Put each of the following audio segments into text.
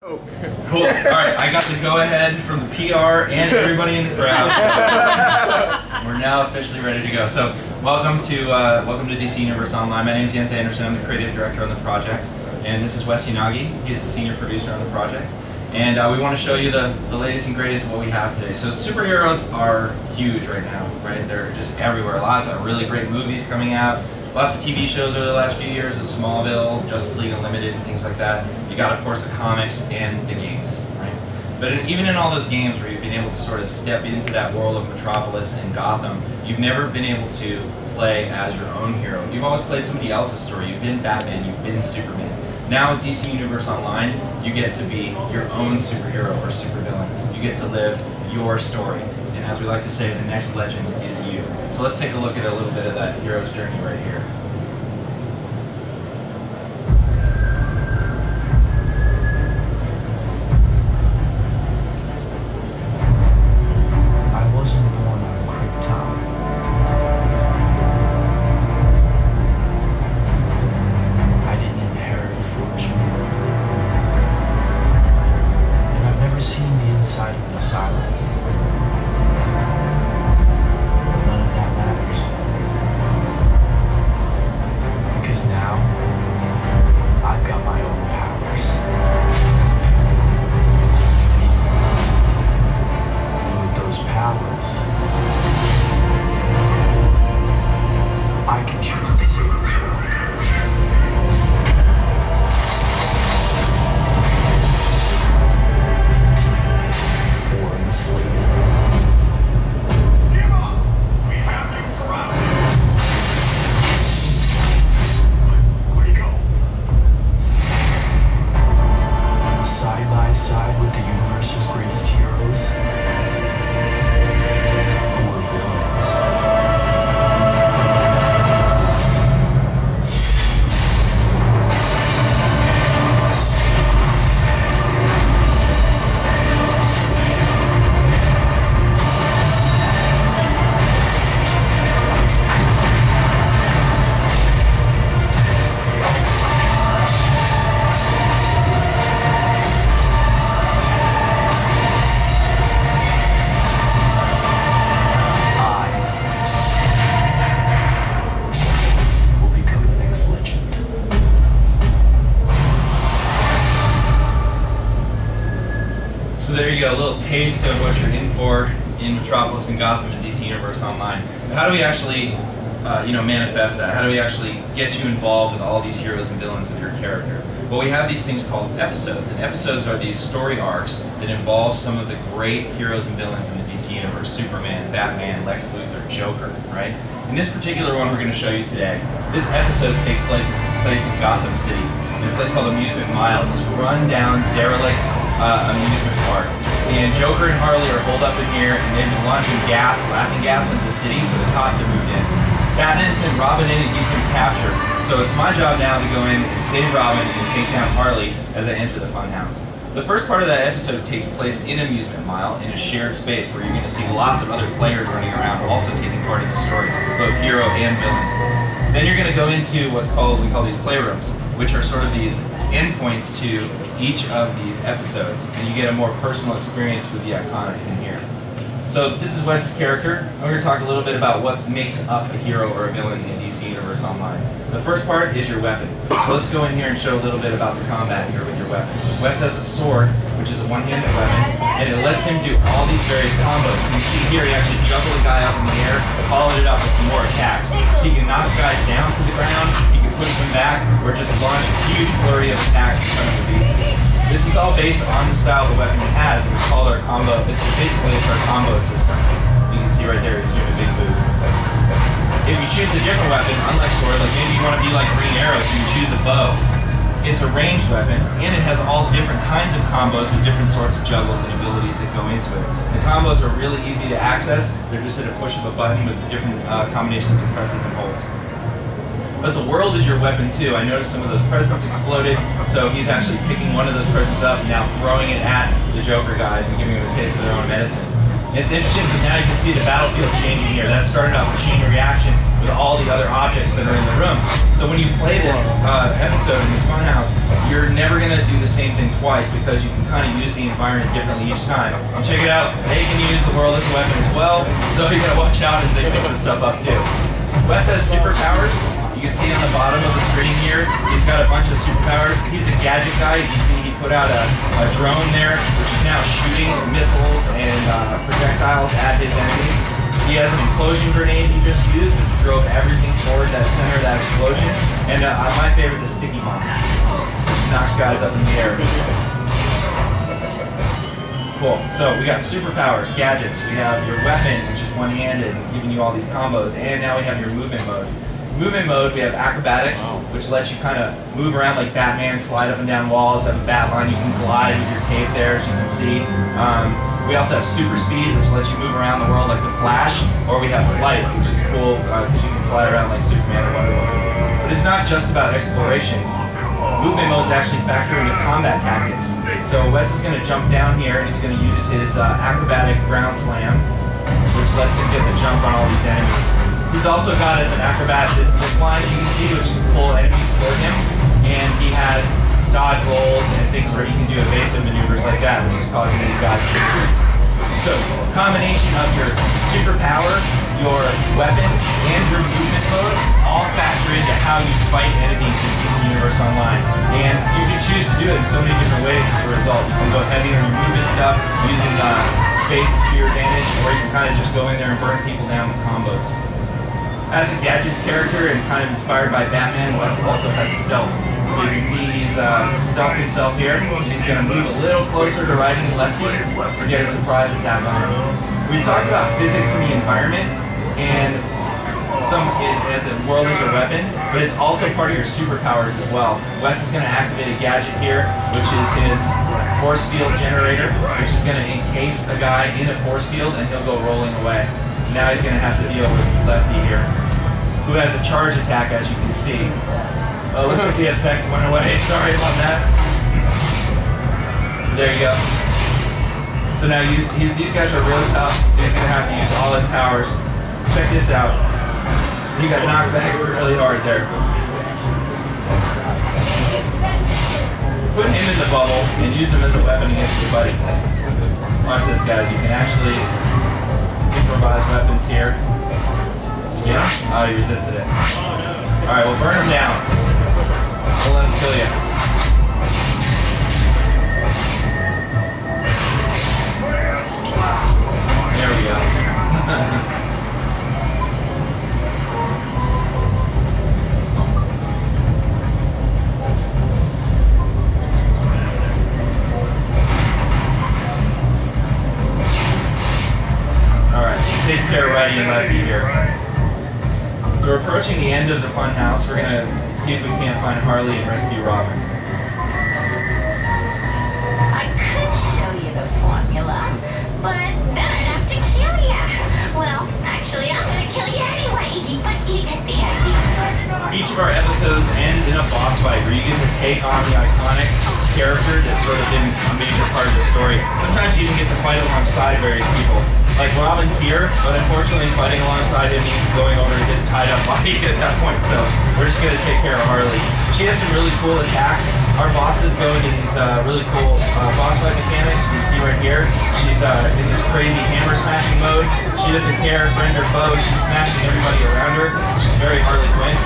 Cool. All right, I got the go-ahead from the PR and everybody in the crowd. We're now officially ready to go. So, welcome to DC Universe Online. My name is Jens Anderson. I'm the creative director on the project, and this is Wes Yanagi. He's the senior producer on the project, and we want to show you the latest and greatest of what we have today. So, superheroes are huge right now, right? They're just everywhere. Lots of really great movies coming out. Lots of TV shows over the last few years with Smallville, Justice League Unlimited, and things like that. You got, of course, the comics and the games, right? But even in all those games where you've been able to sort of step into that world of Metropolis and Gotham, you've never been able to play as your own hero. You've always played somebody else's story. You've been Batman, you've been Superman. Now with DC Universe Online, you get to be your own superhero or supervillain. You get to live your story. And as we like to say, the next legend is you. So let's take a look at a little bit of that hero's journey right here. I wasn't born on Krypton. I didn't inherit a fortune. And I've never seen the inside of an asylum. I can choose to save this world. Or enslave it. Give up! We have you surrounded! Where'd he go? Side by side with the universe's greatest heroes. So there you go, a little taste of what you're in for in Metropolis and Gotham and DC Universe Online. But how do we actually, manifest that? How do we actually get you involved with all these heroes and villains with your character? Well, we have these things called episodes, and episodes are these story arcs that involve some of the great heroes and villains in the DC Universe: Superman, Batman, Lex Luthor, Joker, right? In this particular one we're going to show you today, this episode takes place in Gotham City, in a place called Amusement Mile. It's this run-down, derelict amusement park. And Joker and Harley are holed up in here, and they've been launching laughing gas into the city, so the cops have moved in. Batman sent Robin in and he's been captured. So it's my job now to go in and save Robin and take down Harley as I enter the funhouse. The first part of that episode takes place in Amusement Mile, in a shared space where you're going to see lots of other players running around, also taking part in the story, both hero and villain. Then you're going to go into we call these playrooms, which are sort of these endpoints to each of these episodes, and you get a more personal experience with the iconics in here. So this is Wes's character. I'm going to talk a little bit about what makes up a hero or a villain in DC Universe Online. The first part is your weapon. So let's go in here and show a little bit about the combat here with your weapon. Wes has a sword, which is a one-handed weapon, and it lets him do all these various combos. You can see here he actually juggled a guy up in the air, followed it up with some more attacks. He can knock guys down to the ground, he can push them back, or just launch a huge flurry of attacks in front of the beasts. This is all based on the style the weapon has. It's called our combo. Basically it's our combo system. You can see right there he's doing a big move. If you choose a different weapon, unlike sword, like maybe you want to be like Green Arrow, so you choose a bow. It's a ranged weapon, and it has all different kinds of combos with different sorts of juggles and abilities that go into it. The combos are really easy to access. They're just at a push of a button with different combinations of presses and holds. But the world is your weapon too. I noticed some of those presents exploded, so he's actually picking one of those presents up and now throwing it at the Joker guys and giving them a taste of their own medicine. And it's interesting because now you can see the battlefield changing here. That started off with chain reaction with all the other objects that are in the room. So when you play this episode in this funhouse, you're never going to do the same thing twice because you can kind of use the environment differently each time. And check it out, they can use the world as a weapon as well, so you got to watch out as they pick this stuff up too. Wes has superpowers. You can see on the bottom of the screen here, he's got a bunch of superpowers. He's a gadget guy. You can see he put out a drone there, which is now shooting missiles and projectiles at his enemies. He has an implosion grenade he just used, which drove everything toward that center of that explosion. And my favorite, the sticky bomb. Knocks guys up in the air. Cool. So we got superpowers, gadgets. We have your weapon, which is one-handed, giving you all these combos. And now we have your movement mode. Movement mode, we have acrobatics, which lets you kind of move around like Batman, slide up and down walls, have a bat line, you can glide with your cape there, as you can see. We also have super speed, which lets you move around the world like the Flash, or we have flight, which is cool because you can fly around like Superman or Wonder Woman. But it's not just about exploration. Movement modes actually factor into combat tactics. So Wes is going to jump down here and he's going to use his acrobatic ground slam, which lets him get the jump on all these enemies. He's also got as an acrobat this zip line you can see, which can pull enemies toward him, and he has dodge rolls and things where he can do evasive maneuvers like that, which is causing these guys to shoot. So, combination of your superpower, your weapon, and your movement mode all factor into how you fight enemies in DC Universe Online. And you can choose to do it in so many different ways as a result. You can go heavy on your movement stuff, using space to your advantage, or you can kind of just go in there and burn people down with combos. As a Gadgets character and kind of inspired by Batman, Wes also has stealth. So you can see he's stealthed himself here. He's going to move a little closer to Righty and Lefty to get a surprise attack on him. We talked about physics in the environment and as a world as a weapon, but it's also part of your superpowers as well. Wes is going to activate a gadget here, which is his force field generator, which is going to encase a guy in a force field and he'll go rolling away. Now he's going to have to deal with Lefty here, who has a charge attack, as you can see. Oh, looks like the effect went away. Sorry about that. There you go. So now these guys are really tough, so he's going to have to use all his powers. Check this out. He got knocked back really hard there. Put him in the bubble and use him as a weapon against your buddy. Watch this, guys. You can actually improvise weapons here. Yeah? Oh, he resisted it. Alright, we'll burn him down. We'll let him kill you. There we go. Take care of Righty and Lefty here. So we're approaching the end of the fun house. We're going to see if we can't find Harley and rescue Robin. I could show you the formula, but then I'd have to kill you. Well, actually, I'm going to kill you anyway, but you get the idea. Each of our episodes ends in a boss fight where you get to take on the iconic character that's sort of been a major part of the story. Sometimes you even get to fight alongside various people. Like Robin's here, but unfortunately fighting alongside him means going over to his tied up body at that point, so we're just going to take care of Harley. She has some really cool attacks. Our bosses go into these really cool boss fight mechanics. You can see right here, she's in this crazy hammer smashing mode. She doesn't care, friend or foe, she's smashing everybody around her. She's very Harley Quinn.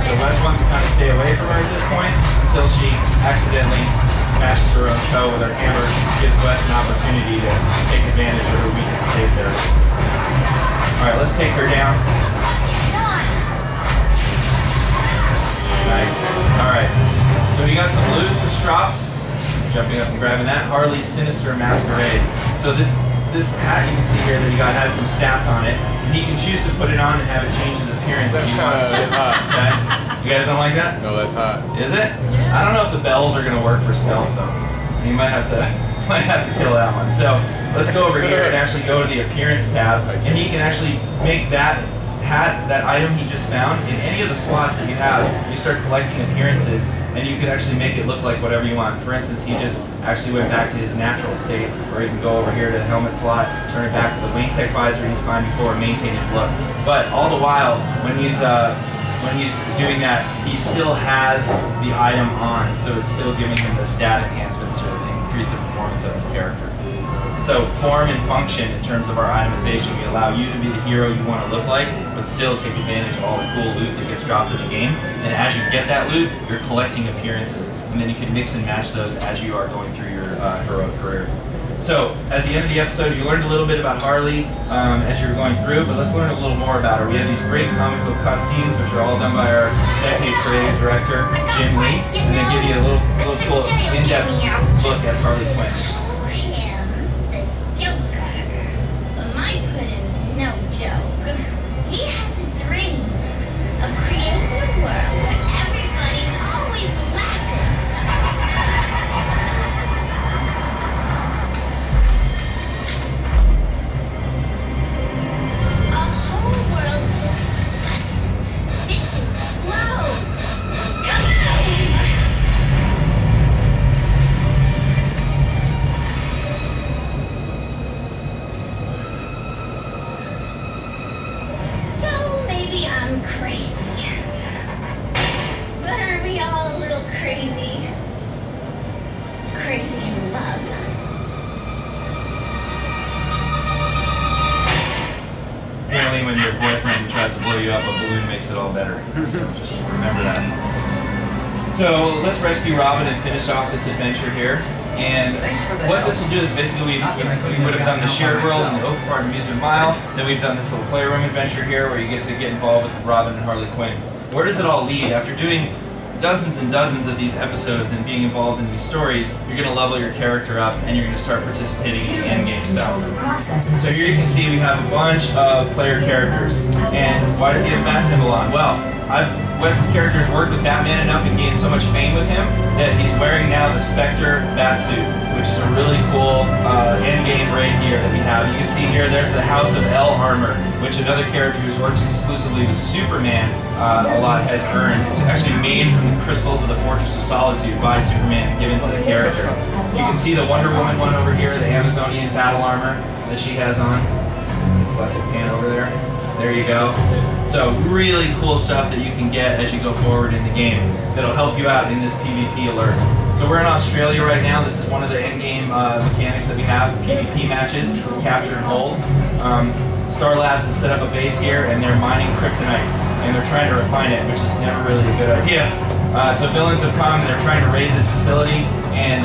So Wes wants to kind of stay away from her at this point until she accidentally smashes her own toe with her hammer, gives Wes an opportunity to take advantage of her weakness to save there. Alright, let's take her down. Nice. Alright. So we got some loot that's dropped. Jumping up and grabbing that. Harley's Sinister Masquerade. So this hat you can see here that he got has some stats on it. And he can choose to put it on and have it change his appearance if he wants to. Okay? You guys don't like that? No, that's hot. Is it? I don't know if the bells are going to work for stealth though. You might have to kill that one. So let's go over here and actually go to the appearance tab, and he can actually make that hat, that item he just found, in any of the slots that you have. You start collecting appearances, and you can actually make it look like whatever you want. For instance, he just actually went back to his natural state, or you can go over here to the helmet slot, turn it back to the wing tech visor he's found before, and maintain his look. But all the while, when when he's doing that, he still has the item on, so it's still giving him the stat enhancements to increase the performance of his character. So form and function in terms of our itemization, we allow you to be the hero you want to look like, but still take advantage of all the cool loot that gets dropped in the game. And as you get that loot, you're collecting appearances, and then you can mix and match those as you are going through your heroic career. So at the end of the episode, you learned a little bit about Harley as you were going through, but let's learn a little more about her. We have these great comic book cutscenes, which are all done by our executive creative director, Jim Lee, and they give you a little cool in-depth look at Harley Quinn. No joke. He has a dream of creating a world where everybody's always laughing. A whole world just fit to explode. Kaboom! I'm crazy. But are we all a little crazy? Crazy in love. Apparently when your boyfriend tries to blow you up, a balloon makes it all better. So just remember that. So let's rescue Robin and finish off this adventure here. And what this will do is basically we would have done the shared world and the open part amusement mile. Then we've done this little playroom adventure here where you get to get involved with Robin and Harley Quinn. Where does it all lead? After doing dozens and dozens of these episodes and being involved in these stories, you're going to level your character up and you're going to start participating in the endgame stuff. So here you can see we have a bunch of player characters. And why does he have a bat symbol on? Well, Wes's character has worked with Batman enough and gained so much fame with him that he's wearing now the Spectre Batsuit, which is a really cool endgame right here that we have. You can see here there's the House of L armor, which another character who's worked exclusively with Superman a lot has earned. It's actually made from the crystals of the Fortress of Solitude by Superman and given to the character. You can see the Wonder Woman one over here, the Amazonian battle armor that she has on. Plastic pan over there. There you go. So really cool stuff that you can get as you go forward in the game that'll help you out in this PvP alert. So we're in Australia right now. This is one of the endgame mechanics that we have, PvP matches. This is capture and hold. Star Labs has set up a base here and they're mining kryptonite and they're trying to refine it, which is never really a good idea. So villains have come and they're trying to raid this facility and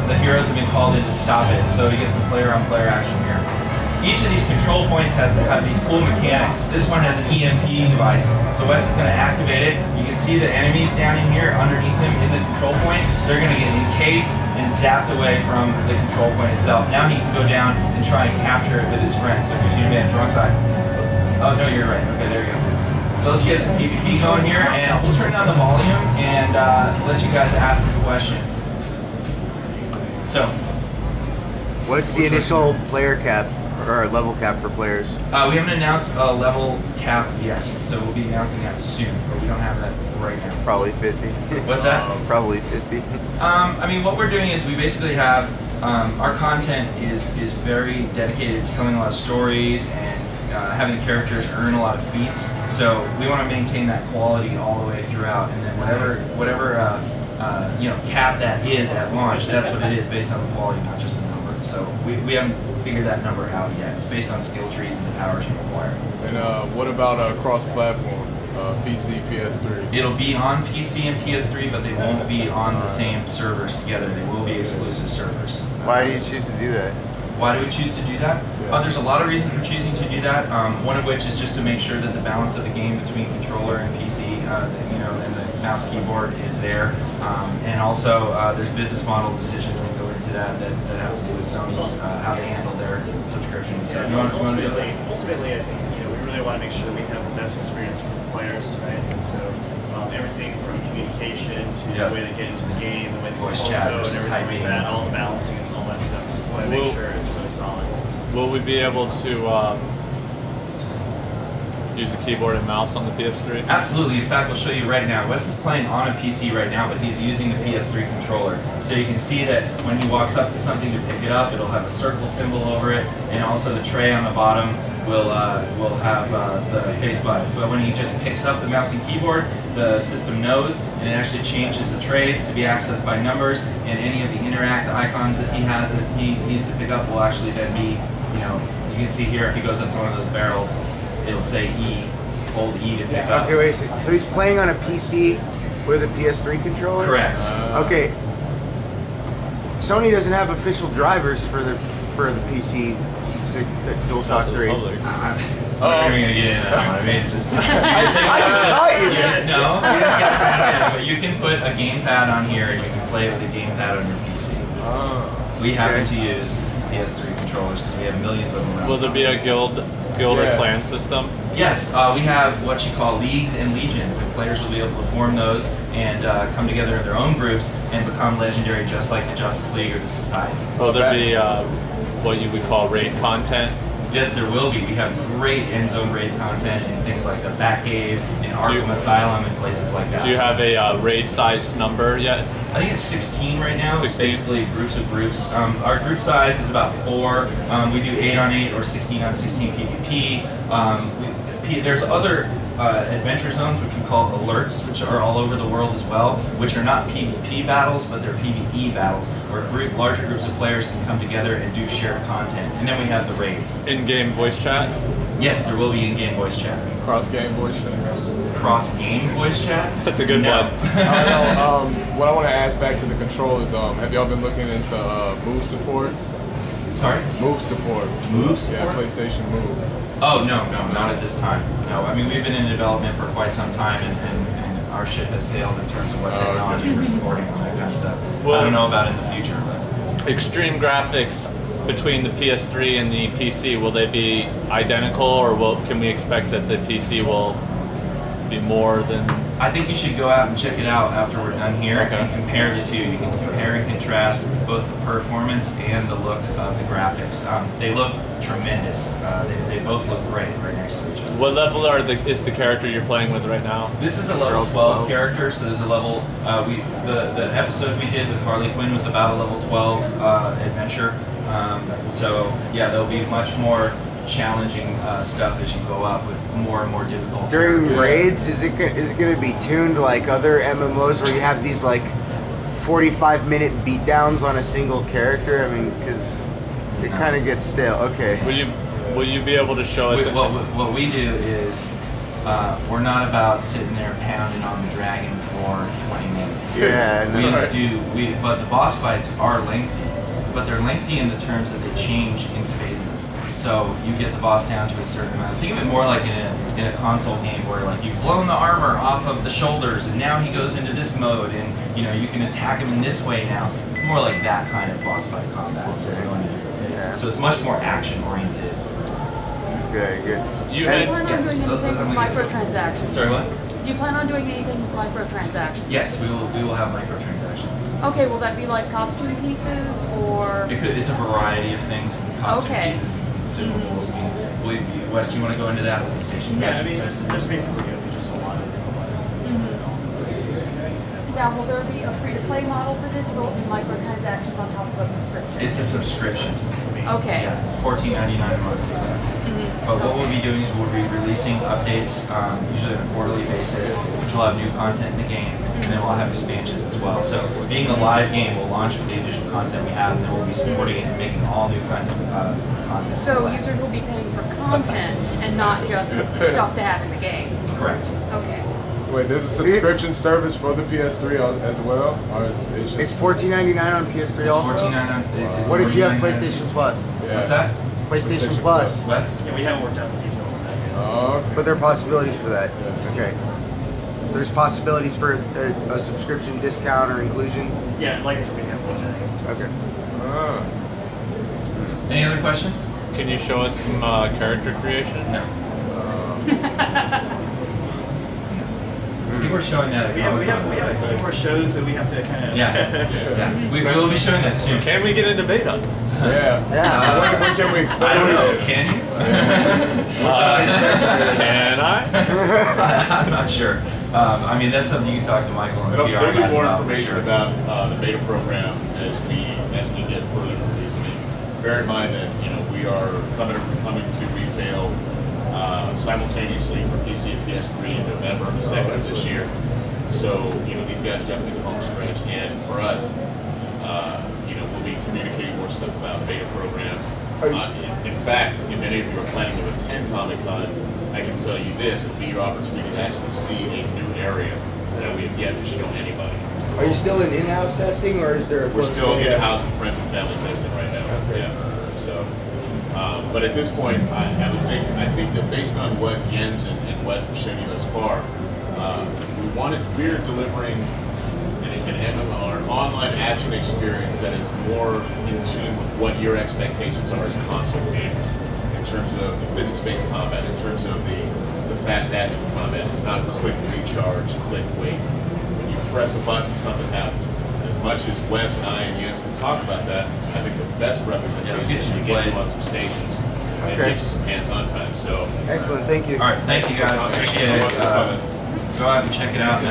the heroes have been called in to stop it. So we get some player-on-player action here. Each of these control points has to have these cool mechanics. This one has an EMP device. So Wes is going to activate it. You can see the enemies down in here underneath him in the control point. They're going to get encased and zapped away from the control point itself. Now he can go down and try and capture it with his friends. So here's your advantage. Wrong side. Oh, no, you're right. Okay, there you go. So let's get some PvP going here, and we'll turn down the volume and let you guys ask some questions. So, what's the initial player cap or level cap for players? We haven't announced a level cap yet, so we'll be announcing that soon, but we don't have that right now. Probably 50. What's that? Probably 50. I mean, what we're doing is we basically have our content is very dedicated to telling a lot of stories and having the characters earn a lot of feats. So we want to maintain that quality all the way throughout, and then whatever you know, cap that is at launch, that's what it is based on the quality, not just the number. So we haven't figured that number out yet. It's based on skill trees and the powers you acquire. And what about cross-platform, PC, PS3? It'll be on PC and PS3, but they won't be on the same servers together. They will be exclusive servers. Why do you choose to do that? Why do we choose to do that? Yeah. There's a lot of reasons for choosing to do that. One of which is just to make sure that the balance of the game between controller and PC, you know, and the mouse keyboard is there. And also, there's business model decisions that go into that have to do with Sony's how they handle their subscriptions. So Ultimately, I think we really want to make sure that we have the best experience for the players, right? And so everything from communication to the way they get into the game, the way the voice controls chat go, and versus everything typing. like that, all the balancing and all that stuff. We want to make sure it's really solid. Will we be able to use the keyboard and mouse on the PS3? Absolutely. In fact, we'll show you right now. Wes is playing on a PC right now, but he's using the PS3 controller. So you can see that when he walks up to something to pick it up, it'll have a circle symbol over it, and also the tray on the bottom will have the face buttons. But when he just picks up the mouse and keyboard, the system knows, and it actually changes the trays to be accessed by numbers, and any of the interact icons that he has that he needs to pick up will actually then be, you can see here if he goes up to one of those barrels, it'll say E, hold E to pick up. Okay, wait a second. So he's playing on a PC with a PS3 controller? Correct. Okay. Sony doesn't have official drivers for the PC DualShock 3. I'm not even gonna get into that. I mean, it's just, I just thought you did. No, you don't get that, but you can put a gamepad on here and you can play with a gamepad on your PC. We happen to use PS3 controllers because we have millions of them around. Will there be a guild or clan system? Yes, we have what you call leagues and legions, and players will be able to form those and come together in their own groups and become legendary, just like the Justice League or the Society. Will there be what you would call raid content? Yes, there will be. We have great end zone raid content and things like the Batcave and Arkham Asylum and places like that. Do you have a raid size number yet? I think it's 16 right now. 16? It's basically groups of groups. Our group size is about 4. We do 8 on 8 or 16 on 16 PvP. There's other adventure zones which we call alerts, which are all over the world as well, which are not PvP battles, but they're PvE battles, where larger groups of players can come together and do shared content. And then we have the raids. In-game voice chat? Yes, there will be in-game voice chat. Cross-game voice chat. Cross-game voice chat? That's a good one. What I want to ask back to the controllers, have y'all been looking into Move support? Sorry? Move support. Move support? Yeah, PlayStation Move. Oh, no, not at this time. No, I mean, we've been in development for quite some time, and our ship has sailed in terms of what technology we're supporting and that kind of stuff. Well, I don't know about in the future, but... Extreme graphics between the PS3 and the PC, will they be identical, or can we expect that the PC will be more than... I think you should go out and check it out after we're done here and compare the two. You can compare and contrast both the performance and the look of the graphics. They look tremendous. They both look great right next to each other. What level is the character you're playing with right now? This is a level 12 character, so there's a level, the episode we did with Harley Quinn was about a level 12 adventure. So yeah, there'll be much more challenging stuff as you go up with more and more difficult. During raids, is it going to be tuned like other MMOs where you have these like 45-minute beatdowns on a single character? I mean, because it kind of gets stale. Okay. Will you be able to show us? What we do is we're not about sitting there pounding on the dragon for 20 minutes. Yeah. But the boss fights are lengthy, but they're lengthy in the terms that they change in phases. So you get the boss down to a certain amount. Think of it more like in a console game where like you've blown the armor off of the shoulders and now he goes into this mode and you can attack him in this way now. It's more like that kind of boss fight combat. So they're going in different phases. Yeah. So it's much more action oriented. Good. Do you plan on doing anything with microtransactions? Sorry, what? Do you plan on doing anything with microtransactions? Yes, we will have microtransactions. Okay, will that be like costume pieces or? It's a variety of things. Costume pieces, consumables. Wes, do you want to go into that with the station? Yeah, I mean, there's basically going to be just a lot of Now, will there be a free-to-play model for this, or will it be microtransactions on top of a subscription? It's a subscription. Okay. Yeah, $14.99 a month. But what we'll be doing is we'll be releasing updates, usually on a quarterly basis, which will have new content in the game, and then we'll have expansions as well. So being a live game, we'll launch with the initial content we have, and then we'll be supporting it and making all new content. So users will be paying for content and not just stuff to have in the game. Correct. Okay. Wait, there's a subscription service for the PS3 as well? Or it's $14.99 on PS3 also? It's $14.99. What if you have PlayStation Plus? Yeah. What's that? PlayStation Plus. Wes? Yeah, we haven't worked out the details on that yet. Okay. But there are possibilities for that. Okay. There's possibilities for a subscription discount or inclusion? Yeah, like I said, we haven't worked out the details. Okay. Any other questions? Can you show us some character creation? No. People are showing that at We have a few more shows that we have to kind of... Yeah. We will be showing that soon. Can we get into beta? Yeah. When can we expect I don't know. it? Can you? Can I? I'm not sure. I mean, that's something you can talk to Michael and the There'll PR be guys more about. information Sure. about the beta program as we get further release. I mean, bear in mind that we are coming to retail simultaneously for PC and PS3 in November 2nd of this year. So, these guys are definitely the home stretch. And for us, we'll be communicating more stuff about beta programs. In fact, if any of you are planning to attend Comic-Con, I can tell you this, it'll be your opportunity to actually see a new area that we have yet to show anybody. Are you still in-house testing, or is there? We're still in-house and friends and family testing right now. Okay. Yeah. So, but at this point, I think that based on what Jens and Wes have shown you thus far, we're delivering an MMO, an online action experience that is more in tune with what your expectations are as console gamers. In terms of the physics-based combat, in terms of the fast action combat, it's not click recharge, click wait. When you press a button, something happens. As much as Wes and I and Jens can talk about that, I think the best representation is to get you on some stations and get you some hands-on time. So excellent, thank you. All right, thank you guys. Appreciate it. Go out and check it out.